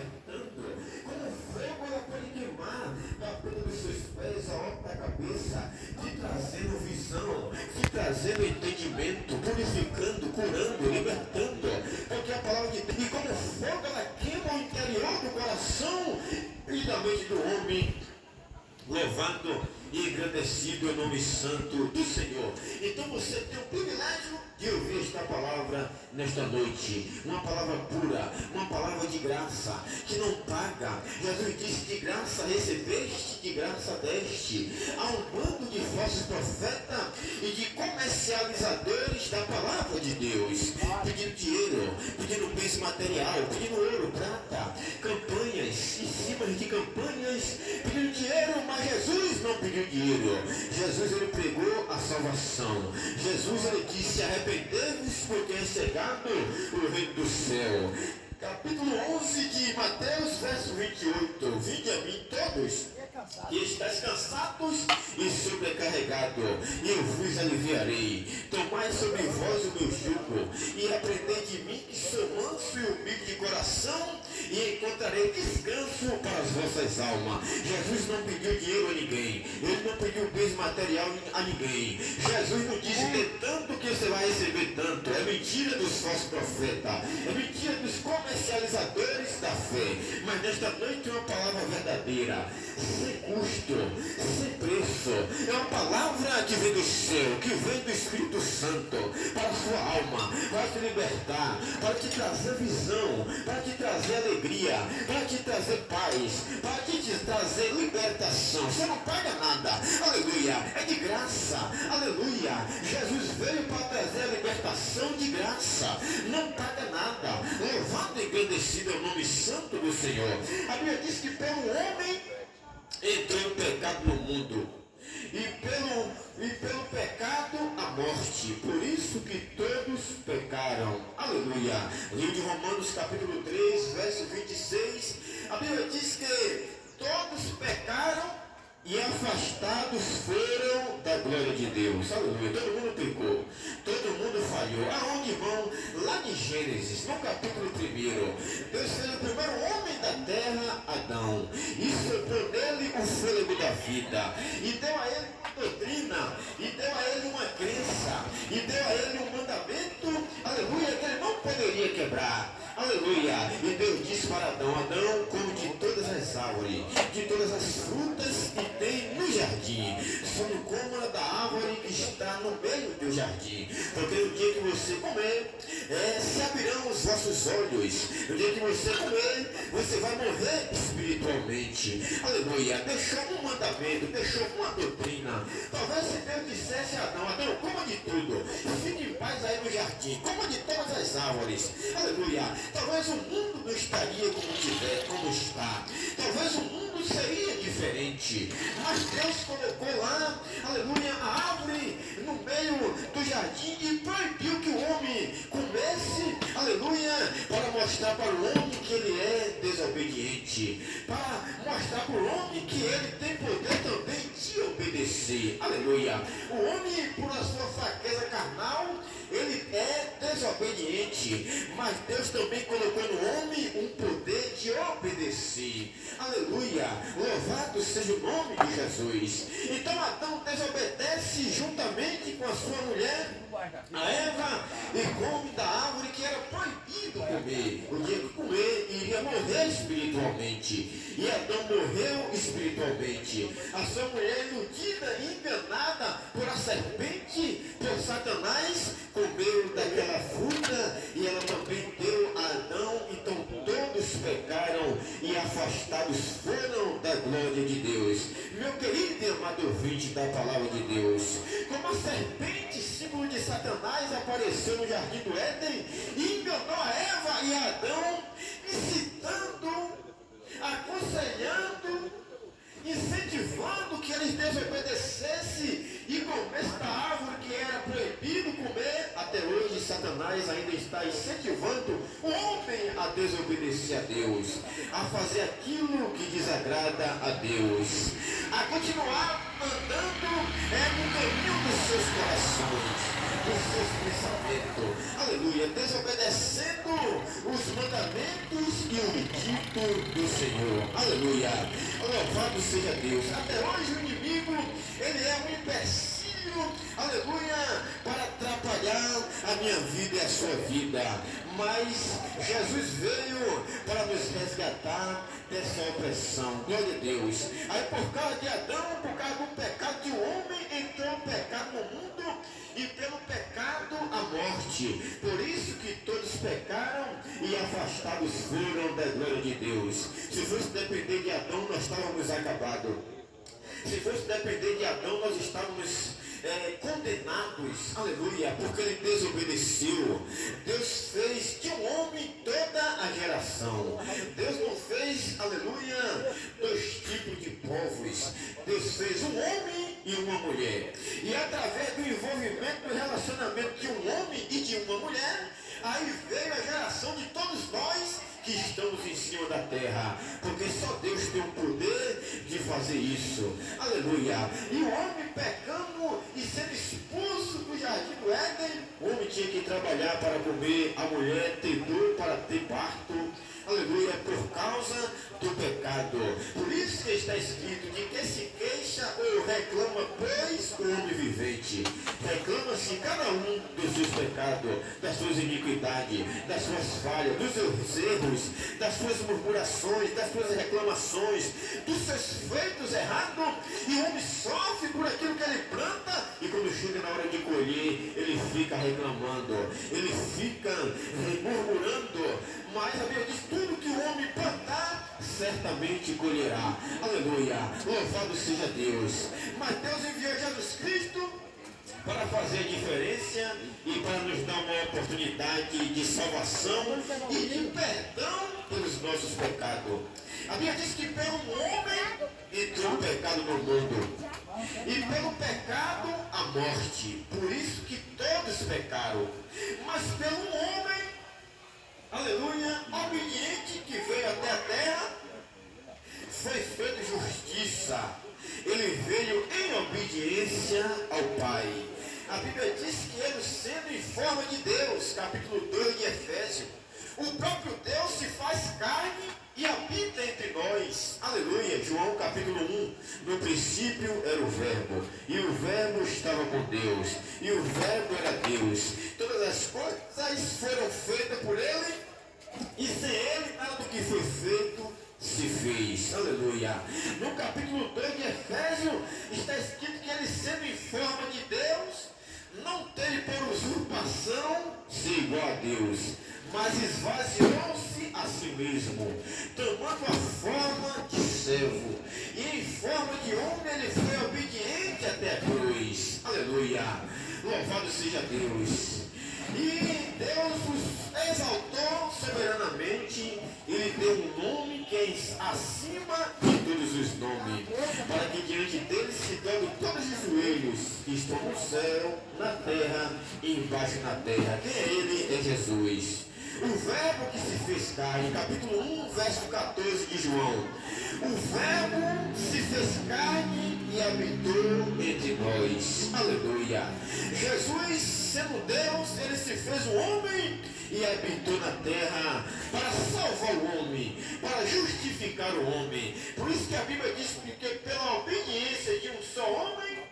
apertando. Como fogo ela pode queimar a ponta dos seus pés, a obra da cabeça, te trazendo visão, te trazendo entendimento, purificando, curando, libertando. Porque a palavra de Deus, e como fogo ela queima o interior do coração e da mente do homem. Louvado e engrandecido é o nome santo do Senhor. Então você tem o privilégio de ouvir esta palavra nesta noite. Uma palavra pura, uma palavra de graça, que não paga. Jesus disse: de graça recebeste, de graça deste. Há um bando de falsos profetas e de comercializadores da palavra de Deus, pedindo dinheiro, pedindo bens material, pedindo ouro, prata, campanhas, em cima de campanhas, pedindo dinheiro, mas Jesus não pediu dinheiro. Jesus, ele pregou a salvação. Jesus, ele disse: arrependei-vos, porque é chegado o reino do céu. Capítulo 11 de Mateus, verso 28. Vinde a mim todos que estáis cansados e sobrecarregados, e eu vos aliviarei. Tomai sobre vós o meu jugo e aprendei de mim, que sou manso e humilde de coração, e encontrarei descanso para as vossas almas. Jesus não pediu dinheiro a ninguém, ele não pediu bens material a ninguém. Jesus não disse: dê tanto que você vai receber tanto. É mentira dos falsos profetas, é mentira dos comercializadores da fé. Mas nesta noite é uma palavra verdadeira, sem custo, sem preço. É uma palavra que vem do céu, que vem do Espírito Santo para a sua alma, para te libertar, para te trazer visão, para te trazer alegria, para te trazer paz, para te trazer libertação. Você não paga nada, aleluia, é de graça, aleluia. Jesus veio para trazer a libertação de graça, não paga nada. Louvado e engrandecido é o nome santo do Senhor. A Bíblia diz que pelo homem entrou o pecado no mundo, e pelo pecado a morte. Por isso que todos pecaram. Aleluia. Livro de Romanos, capítulo 3, verso 26. A Bíblia diz que todos pecaram e afastados foram da glória de Deus. Aleluia. Todo mundo pecou, todo mundo falhou. Aonde, irmão? Lá de Gênesis, no capítulo 1, Deus fez o primeiro homem da terra, Adão, e soprou nele o fôlego da vida, e deu a ele uma doutrina, e deu a ele uma crença, e deu a ele um mandamento, aleluia, que ele não poderia quebrar. Aleluia. E Deus disse para Adão: Adão, come de todas as árvores, de todas as frutas que tem no jardim, só não coma da árvore que está no meio do jardim, porque no dia que você comer, se abrirão os vossos olhos. No dia que você comer, você vai morrer espiritualmente. Aleluia. Deixou um mandamento, deixou uma doutrina. Talvez se Deus dissesse a Adão: Adão, coma de tudo, fique em paz aí no jardim, coma de todas as árvores. Aleluia. Talvez o mundo não estaria como está. Talvez o mundo seria diferente. Mas Deus colocou lá, aleluia, a árvore no meio do jardim e proibiu que o homem comesse, aleluia, para mostrar para o homem que ele é desobediente, para mostrar para o homem que ele tem poder também de obedecer. Aleluia. O homem, por a sua fraqueza carnal, ele é desobediente, mas Deus também colocou no homem um poder de obedecer. Aleluia. Louvado seja o nome de Jesus. Então Adão desobedece juntamente com a sua mulher, a Eva, e come da árvore que era proibido comer. O dia que comer, iria morrer espiritualmente. E Adão morreu espiritualmente. A sua mulher, iludida e enganada por a serpente, por Satanás, comeu daquela fruta e ela também deu a Adão. Então todos pecaram e afastados foram da glória de Deus. Meu querido e amado ouvinte da palavra de Deus, como a serpente, símbolo de Satanás, apareceu no jardim do Éden e enganou a Eva e a Adão, incitando, aconselhando, incentivando que eles desobedecessem e comessem da árvore que era proibido comer. Até hoje Satanás ainda está incentivando o homem a desobedecer a Deus, a fazer aquilo que desagrada a Deus, a continuar andando no caminho dos seus corações. dos seus pensamentos. Aleluia. Desobedecendo os mandamentos e o dito do Senhor. Aleluia. Louvado seja Deus. Até hoje o inimigo, ele é um empecilho, aleluia, para atrapalhar a minha vida e a sua vida. Mas Jesus veio para nos resgatar dessa opressão. Glória a Deus. Aí por causa de Adão, por causa do pecado de um homem, entrou o pecado no mundo e pelo pecado a morte. Por isso que todos pecaram e afastados foram da glória de Deus. Se fosse depender de Adão, nós estávamos acabados. Se fosse depender de Adão, nós estávamos condenados, aleluia, porque ele desobedeceu. Deus fez de um homem toda a geração. Deus não fez, aleluia, dois tipos de povos. Deus fez um homem e uma mulher. E através do envolvimento, do relacionamento de um homem e de uma mulher, aí veio a geração de todos nós que estamos em cima da terra, porque só Deus tem o poder de fazer isso, aleluia. E o homem pecando e sendo expulso do jardim do Éden, o homem tinha que trabalhar para comer, a mulher ter dor para ter parto, aleluia, por causa do pecado. Por isso que está escrito: de que se queixa ou reclama, pois, o homem vivente. Reclama-se cada um dos seus pecados, das suas iniquidades, das suas falhas, dos seus erros, das suas murmurações, das suas reclamações, dos seus feitos errados. E o homem sofre por aquilo que ele planta, e quando chega na hora de colher, ele fica reclamando, ele fica murmurando. Mas a Bíblia diz: tudo que o homem plantar, certamente colherá. Aleluia, louvado seja Deus. Mas Deus enviou Jesus Cristo para fazer a diferença e para nos dar uma oportunidade de salvação e de perdão pelos nossos pecados. A Bíblia diz que pelo homem entrou o pecado no mundo, e pelo pecado a morte. Por isso que todos pecaram. Mas pelo homem, aleluia, obediente, que veio até a terra, foi feita justiça. Ele veio em obediência ao Pai. A Bíblia diz que ele, sendo em forma de Deus, capítulo 2 de Efésios, o próprio Deus se faz carne e habita entre nós. Aleluia. João capítulo 1. No princípio era o Verbo, e o Verbo estava com Deus, e o Verbo era Deus. Todas as coisas foram feitas por ele, e sem ele nada do que foi feito se fez. Aleluia. No capítulo 2 de Efésios está escrito que ele, sendo em forma de Deus, não teve por usurpação ser igual a Deus, mas esvaziou-se a si mesmo, tomando a forma de servo, e em forma de homem ele foi obediente até a cruz. Aleluia. Louvado seja Deus. E Deus os exaltou soberanamente. Ele deu um nome que é acima de todos os nomes, para que diante dele se dobre todos os joelhos que estão no céu, na terra e embaixo na terra. Quem é ele? É Jesus. O Verbo que se fez carne, capítulo 1, verso 14 de João. O Verbo se fez carne e habitou entre nós. Aleluia. Jesus, sendo Deus, ele se fez um homem e habitou na terra para salvar o homem, para justificar o homem. Por isso que a Bíblia diz que pela obediência de um só homem,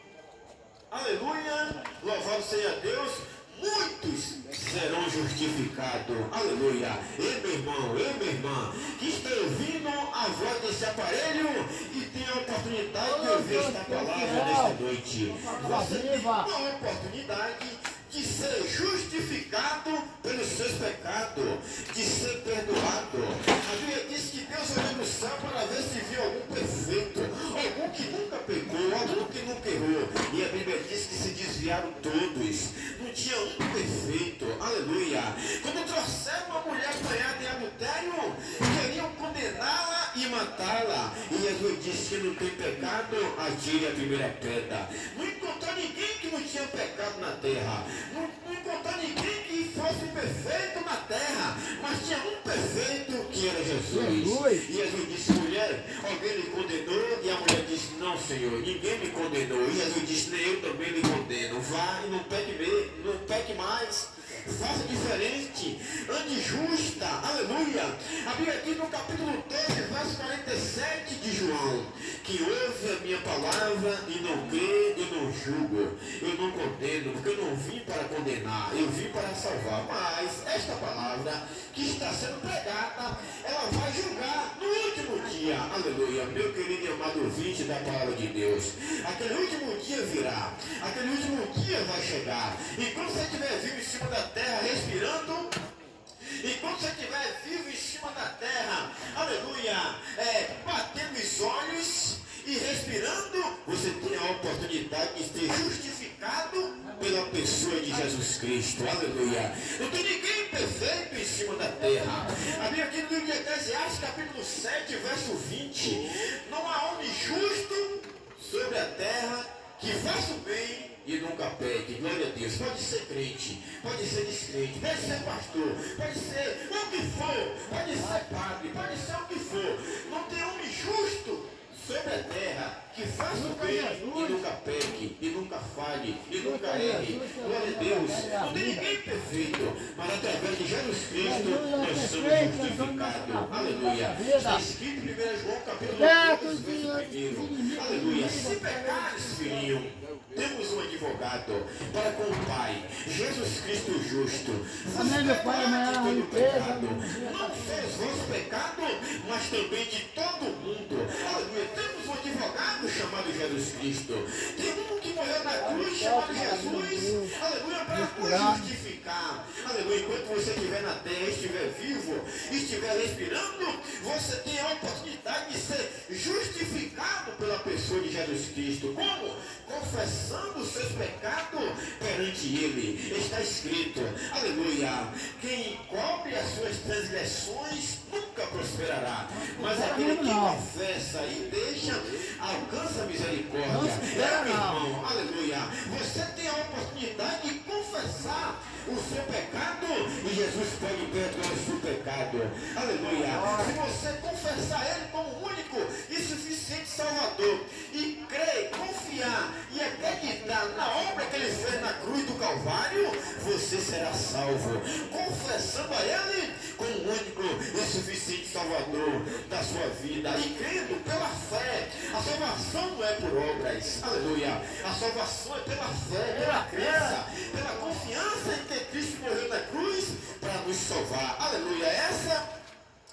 aleluia, louvado seja Deus, muitos serão justificados. Aleluia. Ei, meu irmão, ei, minha irmã, que está ouvindo a voz desse aparelho e tem a oportunidade de ouvir esta palavra nesta noite. Você tem uma oportunidade de ser justificado pelos seus pecados, de ser perdoado. A Bíblia diz que Deus olhou no céu para ver se viu algum perfeito, algum que nunca pecou, algum que nunca errou. E a Bíblia diz que se desviaram todos. Não tinha um perfeito. Aleluia. Quando trouxeram uma mulher apanhada em adultério, queriam condená-la e matá-la. E Jesus disse que não tem pecado, atire a primeira pedra. Não encontrou ninguém que não tinha pecado na terra. Não encontrou ninguém que fosse perfeito na terra, mas tinha um perfeito que era Jesus. E Jesus disse, mulher, alguém lhe condenou? E a mulher disse, não, Senhor, ninguém me condenou. E Jesus disse, nem eu também lhe condeno. Vá e não peque mais. Faça diferente, ande justa, aleluia. A Bíblia aqui no capítulo 13, verso 47 de João, que ouve a minha palavra e não crê, eu não julgo, eu não condeno, porque eu não vim para condenar, eu vim para salvar. Mas esta palavra que está sendo pregada, ela vai julgar no último dia, aleluia. Meu querido e amado ouvinte da palavra de Deus, aquele último dia virá, aquele último dia vai chegar, e quando você estiver vivo em cima da terra respirando, e quando você estiver vivo em cima da terra, aleluia, batendo os olhos e respirando, você tem a oportunidade de ser justificado pela pessoa de Jesus Cristo, aleluia. Não tem ninguém perfeito em cima da terra. A Bíblia aqui no livro de Eclesiastes, capítulo 7, verso 20, não há homem justo sobre a terra que faça o bem e nunca peque. Glória a Deus. Pode ser crente, pode ser descrente, pode ser pastor, pode ser o que for, pode ser padre, pode ser o que for. Não tem homem justo sobre a terra que faça o bem e nunca peque, e nunca falhe, e nunca erre. Glória a Deus. Não tem ninguém perfeito, mas através de Jesus Cristo nós somos justificados. Aleluia. Está escrito em 1 João capítulo 2, verso 1. Aleluia. Se pecares, filhinho, temos um advogado para com o Pai, Jesus Cristo justo. Amém, meu Pai, todo pecado, não só os vossos pecados, mas também de todo mundo. Aleluia. Temos um advogado chamado Jesus Cristo. Tem um que morreu na cruz chamado Jesus. Aleluia, para nos justificar. Aleluia. Enquanto você estiver na terra, estiver vivo, estiver respirando, você tem a oportunidade de ser justificado pela pessoa de Jesus Cristo. Como? Confessando os seus pecados perante Ele. Está escrito, aleluia, quem encobre as suas transgressões nunca prosperará, mas aquele que confessa e deixa, alcança a misericórdia. Meu irmão, aleluia, você tem a oportunidade de confessar o seu pecado e Jesus pode perdoar o seu pecado. Aleluia. Se você confessar Ele como único e suficiente Salvador e crer, confiar e acreditar na obra que Ele fez na cruz do Calvário, você será salvo. Confessando a Ele como único e suficiente Salvador da sua vida e crendo pela fé. A salvação não é por obras. Aleluia. A salvação é pela fé, pela crença, pela confiança em que Cristo morreu na cruz para nos salvar. Aleluia. Essa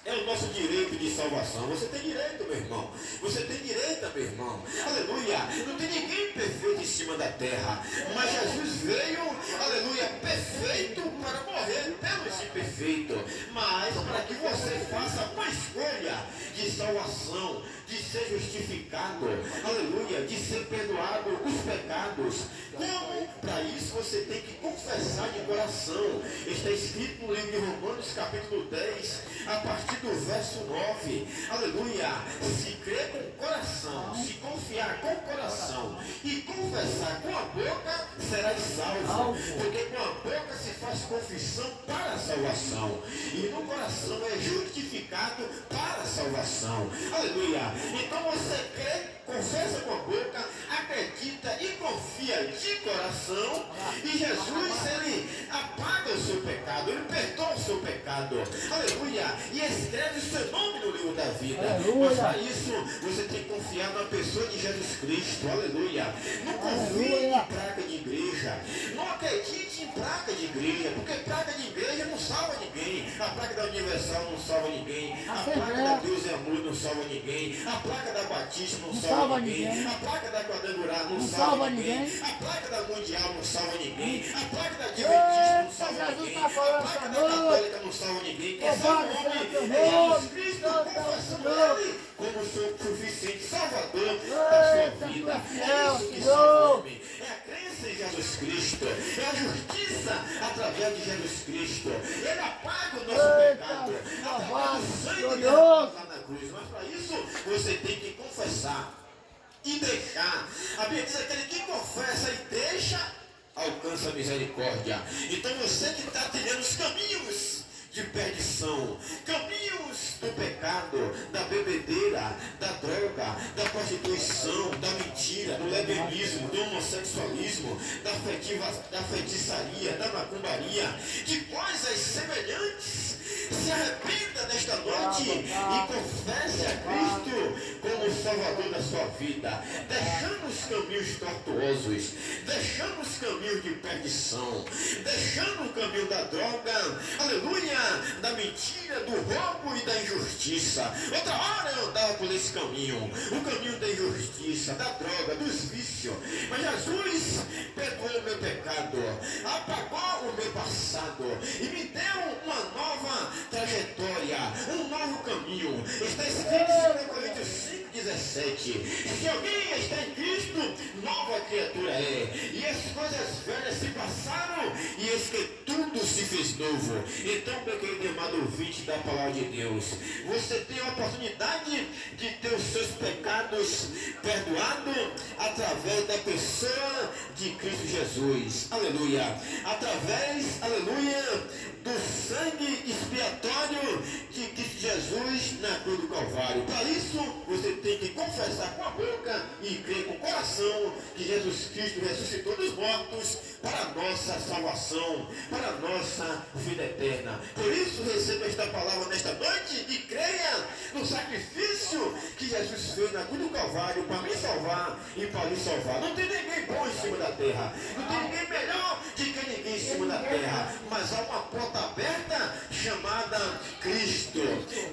é o nosso direito de salvação. Você tem direito, meu irmão. Você tem direito, meu irmão. Aleluia. Não tem ninguém perfeito em cima da terra. Mas Jesus veio, aleluia, perfeito para morrer pelos imperfeitos. Mas para que você faça uma escolha de salvação, de ser justificado, aleluia, de ser perdoado os pecados. Como? Para isso você tem que confessar de coração. Está escrito no livro de Romanos, capítulo 10, a partir do verso 9, aleluia, se crer com o coração, se confiar com o coração e confessar com a boca, serás salvo, porque com a boca se faz confissão para a salvação, e no coração é justificado para a salvação, aleluia. Então você crê, confessa com a boca, acredita e confia de coração, e Jesus, Ele apaga o seu pecado, Ele perdoa o seu pecado, aleluia, e escreve o seu nome no livro da vida. Mas para isso, você tem que confiar na pessoa de Jesus Cristo, aleluia. Não confie em placa de igreja, não acredite em placa de igreja, porque placa de igreja não salva ninguém, a placa da Universal não salva ninguém, a placa da Deus é Amor não salva ninguém, a placa da Batista não salva ninguém, a placa da Quadrangular não salva ninguém, a placa da Mundial não salva ninguém, a placa da Adventista não salva ninguém, a placa da Católica não salva ninguém. Quem salva o homem é Jesus Cristo, confessando Ele como seu suficiente Salvador da sua vida. É isso que salva o homem. É a crença em Jesus Cristo, é a justiça através de Jesus Cristo. Ele apaga o nosso pecado através do sangue de Jesus lá na cruz. Mas para isso você tem que confessar e deixar. A Bíblia diz: aquele que confessa e deixa, alcança a misericórdia. Então você que está trilhando os caminhos de perdição, caminhos do pecado, da bebedeira, da droga, da prostituição, da mentira, do lebenismo, do homossexualismo, da feitiçaria, da macumbaria, de coisas semelhantes. Se arrependa nesta noite e confesse a Cristo como o Salvador da sua vida, deixando os caminhos tortuosos, deixando os caminhos de perdição, deixando o caminho da droga, aleluia, da mentira, do roubo e da injustiça. Outra hora eu andava por esse caminho, o caminho da injustiça, da droga, dos vícios, mas Jesus perdoou o meu pecado, apagou o meu passado e me deu uma nova trajetória, um novo caminho. Está escrito em 2 Coríntios 5,17: se alguém está em Cristo, nova criatura é, e as coisas velhas se passaram, e eis que tudo se fez novo. Então, meu querido amado ouvinte da palavra de Deus, você tem a oportunidade de ter os seus pecados perdoados através da pessoa de Cristo Jesus, aleluia, através, aleluia, do sangue expiatório de Cristo Jesus na cruz do Calvário. Para isso, você tem que confessar com a boca e crer com o coração que Jesus Cristo ressuscitou dos mortos para a nossa salvação, para a nossa vida eterna. Por isso, receba esta palavra nesta noite e creia no sacrifício que Jesus fez na cruz do Calvário para me salvar e para lhe salvar. Não tem ninguém bom em cima da terra, não tem ninguém melhor do que ninguém em cima da terra, mas há uma porta aberta chamada Cristo,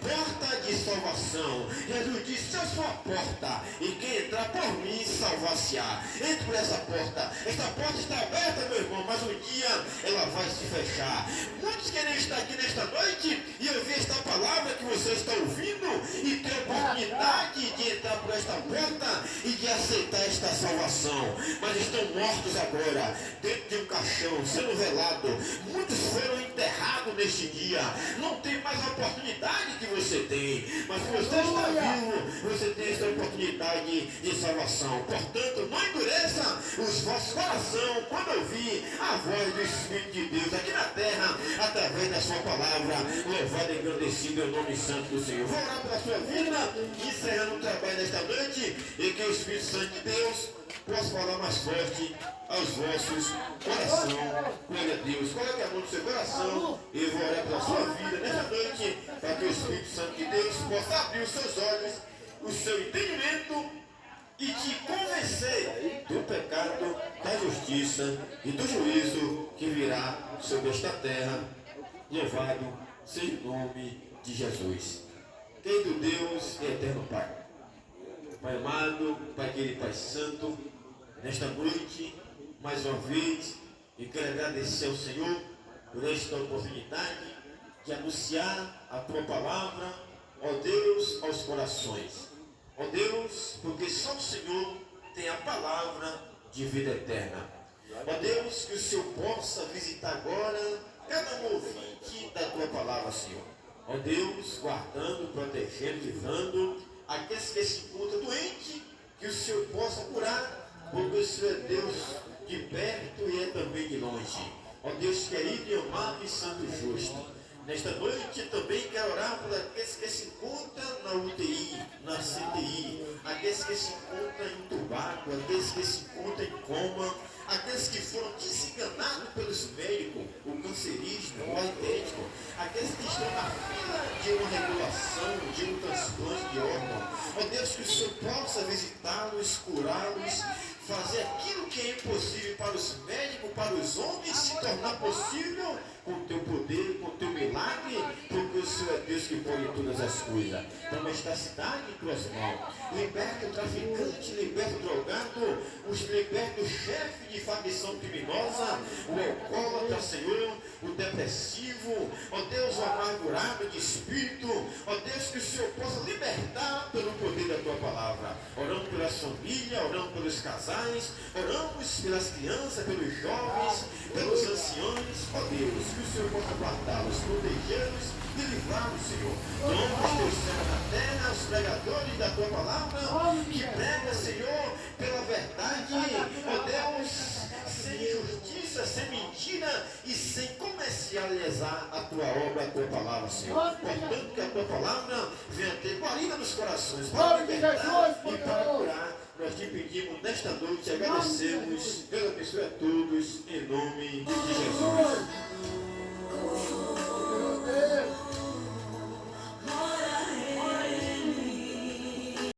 porta de salvação. Jesus disse: eu sou a porta, e quem entrar por mim salvar-se-á. Entre por essa porta. Esta porta está aberta, meu irmão, mas um dia ela vai se fechar. Muitos querem estar aqui nesta noite e ouvir esta palavra que você está ouvindo e ter a oportunidade de entrar por esta porta e de aceitar esta salvação, mas estão mortos agora dentro de um caixão, sendo velado. Muitos foram enterrados neste dia. Não tem mais a oportunidade que você tem, mas se você está vivo, você tem esta oportunidade de salvação. Portanto, não endureça os vossos corações quando ouvir a voz do Espírito de Deus aqui na terra, através da sua palavra. Louvado e engrandecido é o nome santo do Senhor. Vou orar pela sua vida, encerrando o trabalho desta noite, e que o Espírito Santo de Deus possa falar mais forte aos vossos corações. Glória a Deus. Coloque a mão no seu coração e eu vou orar pela sua vida nesta noite, para que o Espírito Santo de Deus possa abrir os seus olhos, o seu entendimento, e te convencer do pecado, da justiça e do juízo que virá sobre esta terra. Louvado seja o nome de Jesus. Querido Deus e eterno Pai, Pai amado, Pai querido, Pai santo, nesta noite, mais uma vez, eu quero agradecer ao Senhor por esta oportunidade de anunciar a Tua palavra, ó Deus, aos corações. Ó Deus, porque só o Senhor tem a palavra de vida eterna. Ó Deus, que o Senhor possa visitar agora cada um ouvinte da Tua palavra, Senhor. Ó Deus, guardando, protegendo, livrando aqueles que se encontram doentes, que o Senhor possa curar, porque o Senhor é Deus de perto e é também de longe. Ó Deus querido e amado e santo e justo, nesta noite também quero orar por aqueles que se encontram na UTI, na CTI, aqueles que se encontram entubados, aqueles que se encontram em coma, aqueles que foram desenganados pelos médicos, o cancerista, o aidético, aqueles que estão na fila de uma regulação, de um transplante de órgão. Ó Deus, que o Senhor possa visitá-los, curá-los, fazer aquilo que é impossível para os médicos, para os homens, se tornar possível com o Teu poder, com o Teu milagre, porque o Senhor é Deus que pode todas as coisas. Toma esta cidade em Tuas mãos. Liberta o traficante, liberta o drogado, liberta o chefe de facção criminosa, o alcoólatra, Senhor, o depressivo, ó Deus, o amargurado de espírito. Ó Deus, que o Senhor possa libertar pelo poder da Tua palavra. Oramos pelas famílias, oramos pelos casais, oramos pelas crianças, pelos jovens, pelos anciões. Ó Deus, que o Senhor possa guardá-los, protegê-los e livrá-los, Senhor. Toma os Teus servos na terra, os pregadores da Tua palavra, que prega, Senhor, pela verdade. Ó Deus, sem injustiça, justiça, sem mentira e sem comercializar a tua obra, a tua palavra, Senhor. Portanto, que a tua palavra venha ter guarida nos corações, para libertar e para curar. Nós te pedimos nesta noite, agradecemos. Deus abençoe a todos, em nome de Jesus.